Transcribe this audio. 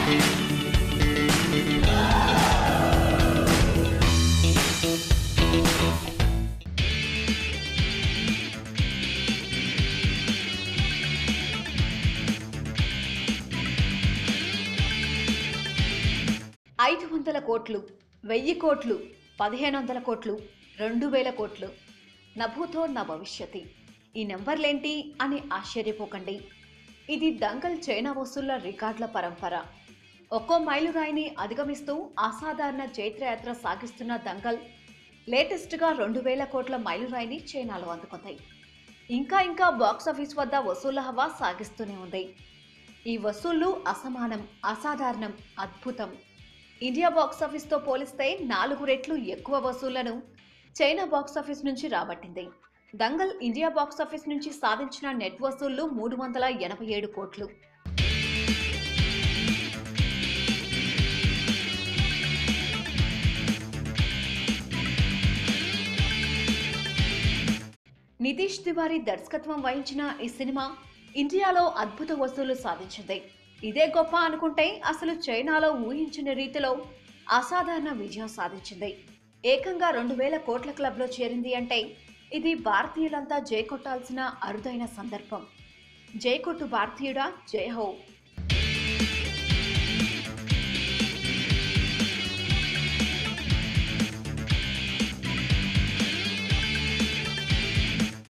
500 కోట్లు, 1000 కోట్లు, 1500 కోట్లు, 2000 కోట్లు. నభూతో నా భవిష్యతి. ఈ నెంబర్లేంటి అని ఆశ్చర్యపోకండి. ఇది దంగల్ చైనా వసూళ్ల రికార్డుల పరంపర. ఒక్కో మైలురాయిని అధిగమిస్తూ అసాధారణ జైత్రయాత్ర సాగిస్తున్న దంగల్ లేటెస్ట్గా 2000 కోట్ల మైలురాయిని చైనాలో అందుకుంది. ఇంకా బాక్సాఫీస్ వద్ద వసూళ్ల హవా సాగిస్తూనే ఉంది. ఈ వసూళ్లు అసమానం, అసాధారణం, అద్భుతం. ఇండియా బాక్సాఫీస్తో పోలిస్తే 4 రెట్లు ఎక్కువ వసూళ్లను చైనా బాక్సాఫీస్ నుంచి రాబట్టింది. దంగల్ ఇండియా బాక్సాఫీస్ నుంచి సాధించిన నెట్ వసూళ్లు 387 కోట్లు. నితీష్ తివారీ దర్శకత్వం వహించిన ఈ సినిమా ఇండియాలో అద్భుత వసూళ్లు సాధించింది. ఇదే గొప్ప అనుకుంటే అసలు చైనాలో ఊహించిన రీతిలో అసాధారణ విజయం సాధించింది. ఏకంగా 2000 కోట్ల క్లబ్లో చేరింది అంటే ఇది భారతీయులంతా జై కొట్టాల్సిన అరుదైన సందర్భం. జై కొట్టు భారతీయుడా, జై హో.